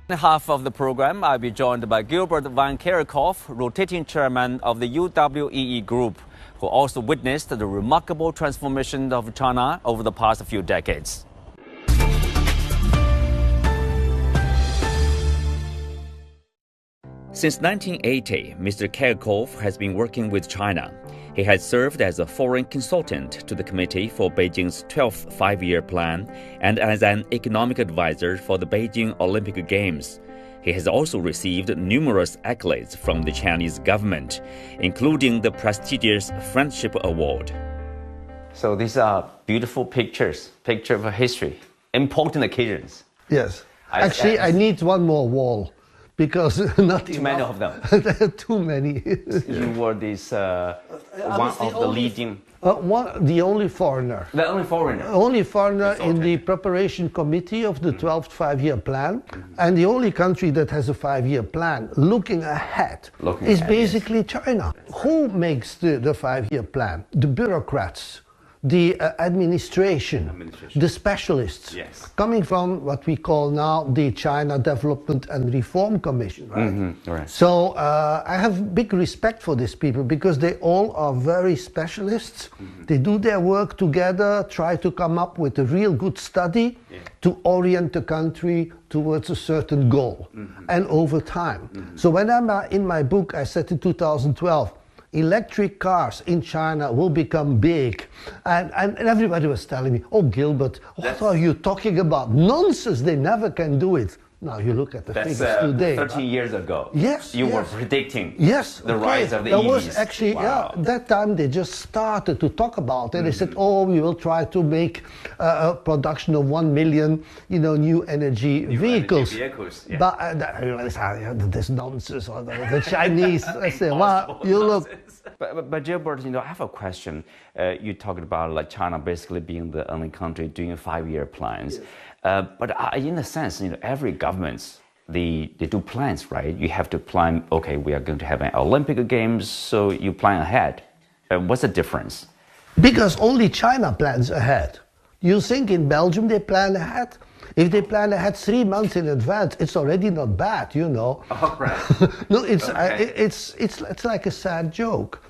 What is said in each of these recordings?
In half of the program, I'll be joined by Gilbert van Kerkhoff, rotating chairman of the UWEE Group, who also witnessed the remarkable transformation of China over the past few decades. Since 1980, Mr. Kerkhoff has been working with China. He has served as a foreign consultant to the Committee for Beijing's 12th Five-Year Plan and as an economic advisor for the Beijing Olympic Games. He has also received numerous accolades from the Chinese government, including the prestigious Friendship Award. So these are beautiful pictures of history, important occasions. Yes. Actually, I need one more wall. Because not too many of them. There are too many. You were this one of the leading. The only foreigner. The only foreigner. Only foreigner in the preparation committee of the 12th Five-Year Plan, and the only country that has a 5-year plan looking ahead is basically China. Who makes the 5-year plan? The bureaucrats. The administration, the specialists, coming from what we call now the China Development and Reform Commission, right? Right. So I have big respect for these people because they all are very specialists. They do their work together, try to come up with a real good study to orient the country towards a certain goal and over time. So when I'm in my book, I said in 2012, electric cars in China will become big. And everybody was telling me, oh, Gilbert, what are you talking about? Nonsense, they never can do it. Now you look at the figures today. 13 years ago. Yes. You were predicting the rise of the EVs. EVs. Was actually, that time they just started to talk about it. They said, oh, we will try to make a production of 1 million, new energy vehicles. But this nonsense. The Chinese, I say, well, you look. But Gilbert, I have a question. You talked about like China basically being the only country doing 5-year plans. But in a sense, every government, they do plans, right? You have to plan, okay, we are going to have an Olympic Games, so you plan ahead. What's the difference? Because only China plans ahead. You think in Belgium they plan ahead? If they plan ahead 3 months in advance, it's already not bad, Oh, right. No, it's like a sad joke.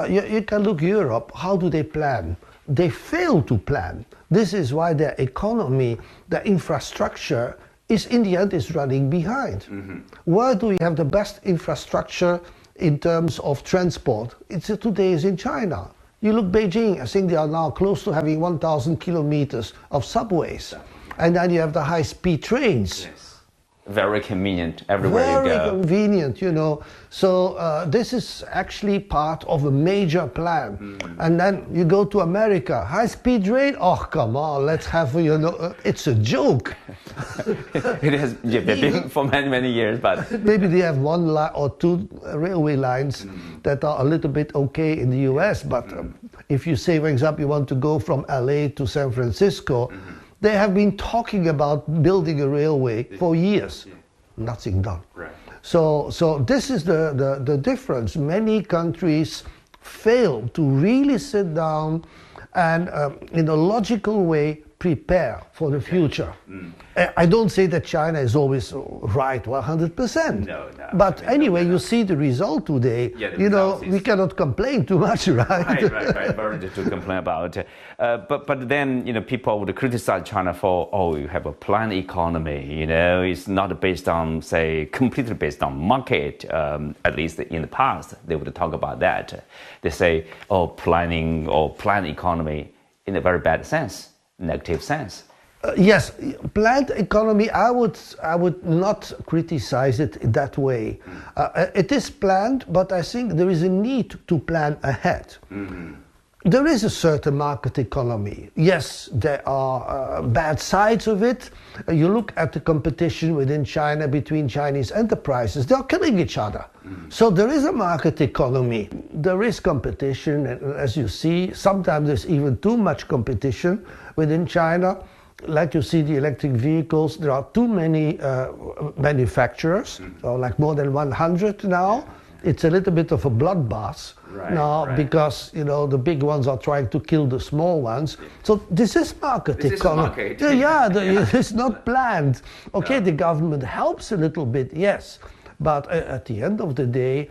You can look Europe. How do they plan? They fail to plan. This is why their economy, their infrastructure is in the end is running behind. Where do we have the best infrastructure in terms of transport? Today is in China. You look Beijing, I think they are now close to having 1,000 kilometers of subways. And then you have the high-speed trains. Very convenient everywhere you go. Very convenient, So this is actually part of a major plan. And then you go to America, high-speed rail. Oh, come on, let's have, it's a joke. It has been for many, many years, but maybe they have 1 or 2 railway lines that are a little bit okay in the US. But if you say, for example, you want to go from LA to San Francisco, they have been talking about building a railway for years. Nothing done. Right. So this is the difference. Many countries fail to really sit down and in a logical way prepare for the future. I don't say that China is always right 100%. No. But anyway, you see the result today. We cannot complain too much, right? Right. Very little to complain about. But then, people would criticize China for, you have a planned economy. It's not based on, say, completely based on market. At least in the past, they would talk about that. They say, planning or planned economy in a very bad sense. Negative sense. Yes, planned economy, I would not criticize it that way. It is planned, but I think there is a need to plan ahead. There is a certain market economy. Yes, there are bad sides of it. You look at the competition within China between Chinese enterprises, they are killing each other. So there is a market economy. There is competition, and as you see, sometimes there's even too much competition within China. Like you see the electric vehicles, there are too many manufacturers, or like more than 100 now. it's a little bit of a bloodbath now, right. because the big ones are trying to kill the small ones. So this is market economy. It's not planned. Okay, the government helps a little bit, yes, but at the end of the day,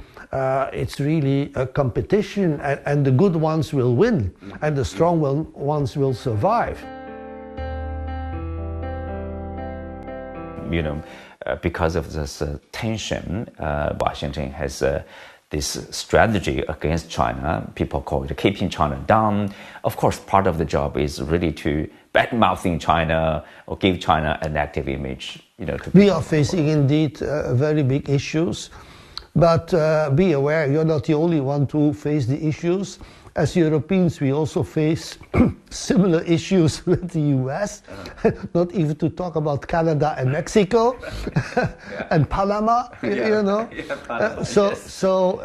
it's really a competition, and the good ones will win, and the strong ones will survive. Because of this tension, Washington has this strategy against China. People call it keeping China down. Of course, part of the job is really to badmouthing China or give China a negative image. We are facing indeed very big issues, but be aware, you're not the only one to face the issues. As Europeans, we also face similar issues with the US, not even to talk about Canada and Mexico and Panama, Panama, So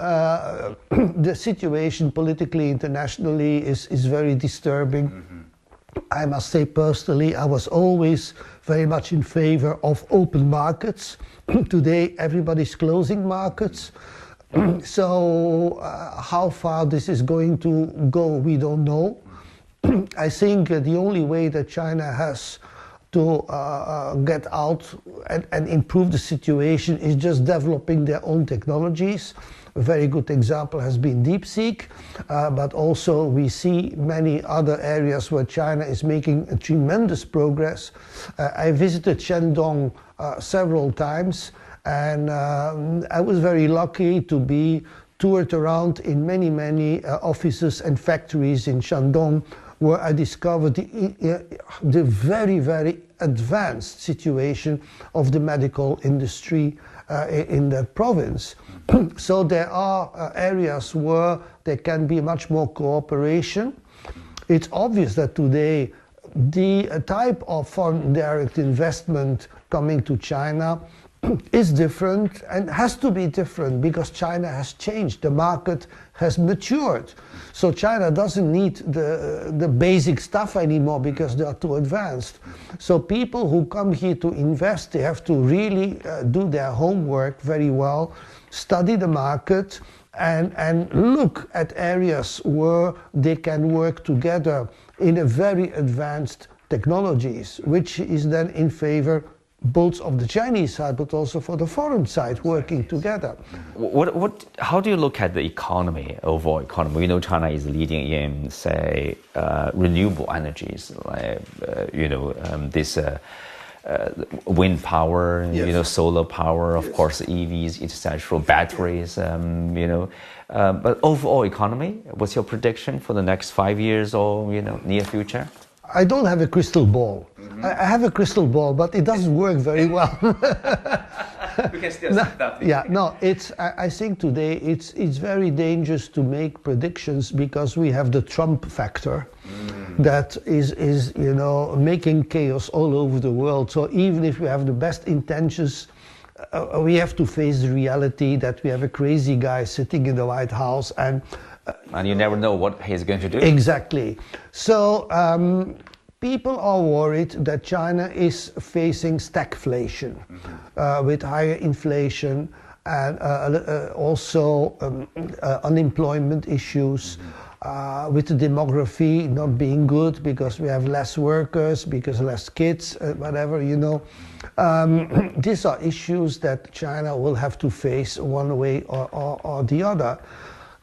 the situation politically, internationally is very disturbing. I must say personally, I was always very much in favor of open markets. Today, everybody's closing markets. So how far this is going to go, we don't know. I think the only way that China has to get out and improve the situation is just developing their own technologies. A very good example has been DeepSeek, but also we see many other areas where China is making a tremendous progress. I visited Shandong several times, and I was very lucky to be toured around in many offices and factories in Shandong, where I discovered the very, very advanced situation of the medical industry in that province. So there are areas where there can be much more cooperation. It's obvious that today the type of foreign direct investment coming to China is different and has to be different because China has changed. The market has matured. So China doesn't need the basic stuff anymore because they are too advanced. So people who come here to invest, they have to really do their homework very well, study the market, and look at areas where they can work together in a very advanced technologies, which is then in favor both of the Chinese side, but also for the foreign side, working together. How do you look at the economy, overall economy? We know China is leading in, say, renewable energies, like, this wind power, yes, solar power, of course, EVs, etc., batteries, But overall economy, what's your prediction for the next 5 years or, near future? I don't have a crystal ball. I have a crystal ball, but it doesn't work very well. We can still say that. I think today it's very dangerous to make predictions because we have the Trump factor that is making chaos all over the world. So even if we have the best intentions, we have to face the reality that we have a crazy guy sitting in the White House and you never know what he's going to do. Exactly. So people are worried that China is facing stagflation with higher inflation and also unemployment issues, with the demography not being good because we have less workers, because less kids, whatever, These are issues that China will have to face one way or the other.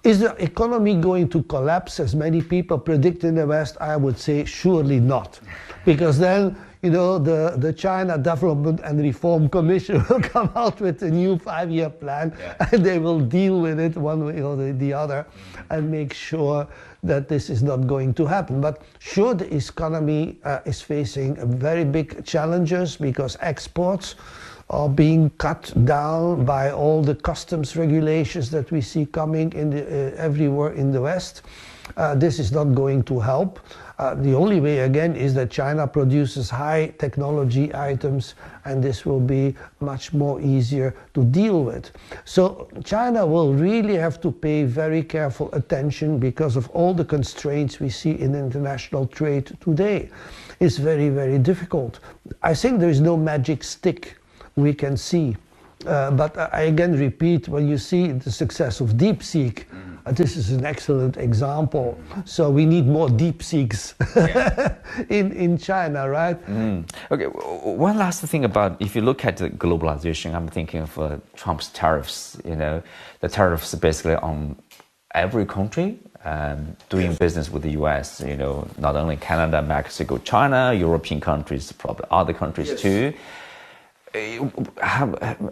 Is the economy going to collapse, as many people predict in the West? I would say surely not. Because then, the China Development and Reform Commission will come out with a new 5-year plan, and they will deal with it one way or the other and make sure that this is not going to happen. But sure, the economy is facing very big challenges because exports are being cut down by all the customs regulations that we see coming everywhere in the West. This is not going to help. The only way, again, is that China produces high technology items, and this will be much more easier to deal with. So China will really have to pay very careful attention because of all the constraints we see in international trade today. It's very, very difficult. I think there is no magic stick we can see But I again repeat, when you see the success of DeepSeek, this is an excellent example. So we need more DeepSeeks in China, right? Okay, one last thing about, if you look at the globalization, I'm thinking of Trump's tariffs. You know, the tariffs basically on every country doing business with the U.S., you know, not only Canada, Mexico, China, European countries, probably other countries too.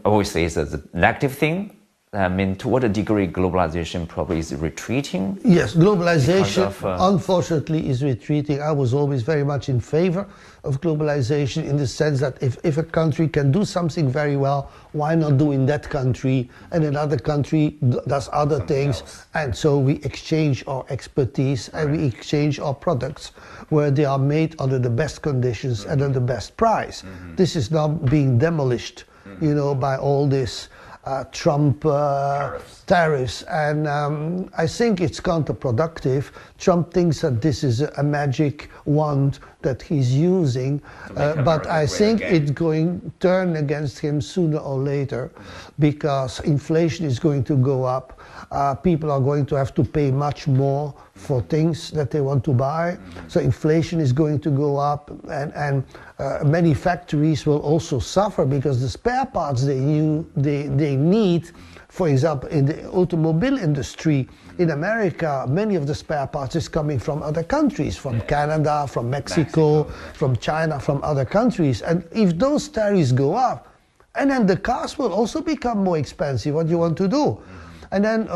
Obviously, it's a negative thing. I mean, to what degree globalization probably is retreating? Yes, globalization, unfortunately, is retreating. I was always very much in favor of globalization in the sense that if a country can do something very well, why not do in that country? And another country does other things. Else. And so we exchange our expertise and we exchange our products where they are made under the best conditions and at the best price. This is now being demolished, you know, by all this Trump tariffs, and I think it's counterproductive. Trump thinks that this is a magic wand that he's using, but I think it's going to turn against him sooner or later, because inflation is going to go up. People are going to have to pay much more for things that they want to buy. So inflation is going to go up, and many factories will also suffer because the spare parts they need, for example, in the automobile industry in America, many of the spare parts is coming from other countries, from Canada, from Mexico, from China, from other countries. And if those tariffs go up, and then the cars will also become more expensive, what do you want to do? And then,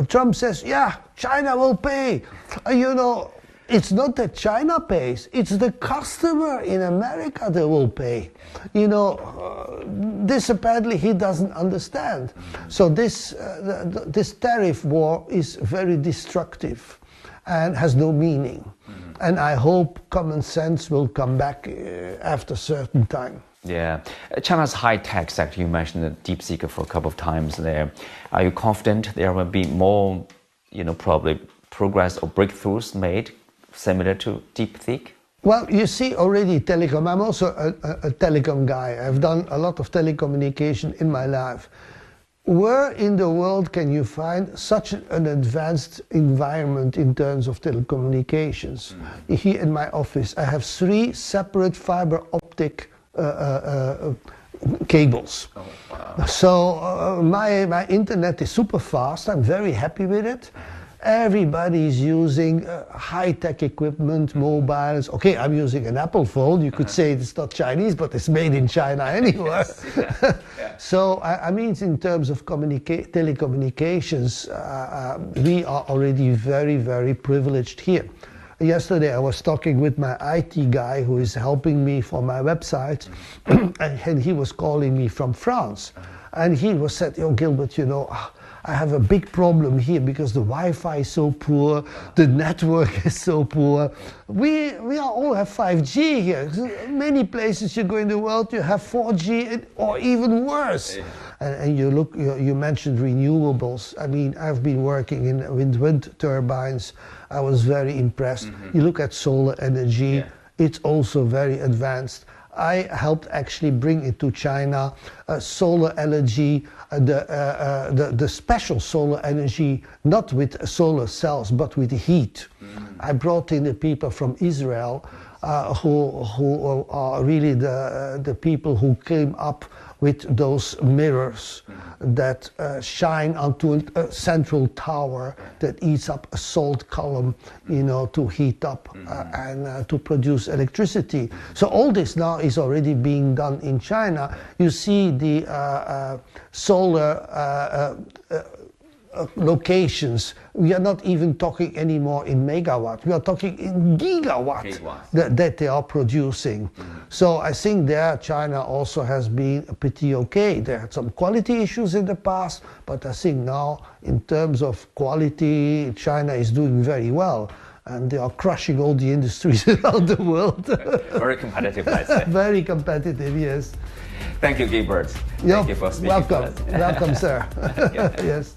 Trump says, yeah, China will pay. You know, it's not that China pays, it's the customer in America that will pay. You know, this apparently he doesn't understand. So this tariff war is very destructive and has no meaning. And I hope common sense will come back after a certain time. Yeah, China's high-tech sector, you mentioned the DeepSeek for a couple of times there. Are you confident there will be more, you know, probably progress or breakthroughs made similar to DeepSeek? Well, you see already telecom. I'm also a telecom guy. I've done a lot of telecommunication in my life. Where in the world can you find such an advanced environment in terms of telecommunications? Here in my office, I have 3 separate fiber optic cables. Oh, wow. So my internet is super fast. I'm very happy with it. Everybody is using high-tech equipment, mobiles. Okay, I'm using an Apple phone. You could say it's not Chinese, but it's made in China anyway. So, I mean, in terms of telecommunications, we are already very, very privileged here. Yesterday, I was talking with my IT guy who is helping me for my website, and he was calling me from France. And he was said, "Yo, Gilbert, you know, I have a big problem here because the Wi-Fi is so poor, the network is so poor. We all have 5G here. Many places you go in the world, you have 4G or even worse." And you mentioned renewables. I mean, I've been working with wind turbines. I was very impressed. You look at solar energy, it's also very advanced. I helped actually bring into China solar energy, the special solar energy, not with solar cells, but with heat. I brought in the people from Israel who are really the people who came up with those mirrors that shine onto a central tower that eats up a salt column, you know, to heat up and to produce electricity. So all this now is already being done in China. You see the solar locations. We are not even talking anymore in megawatts. We are talking in gigawatts that they are producing. So I think there China also has been pretty okay. They had some quality issues in the past, but I think now in terms of quality, China is doing very well. And they are crushing all the industries around the world. Very competitive, I'd say. Very competitive, yes. Thank you, Gilbert. Thank you for speaking. Welcome, welcome, sir. Yes.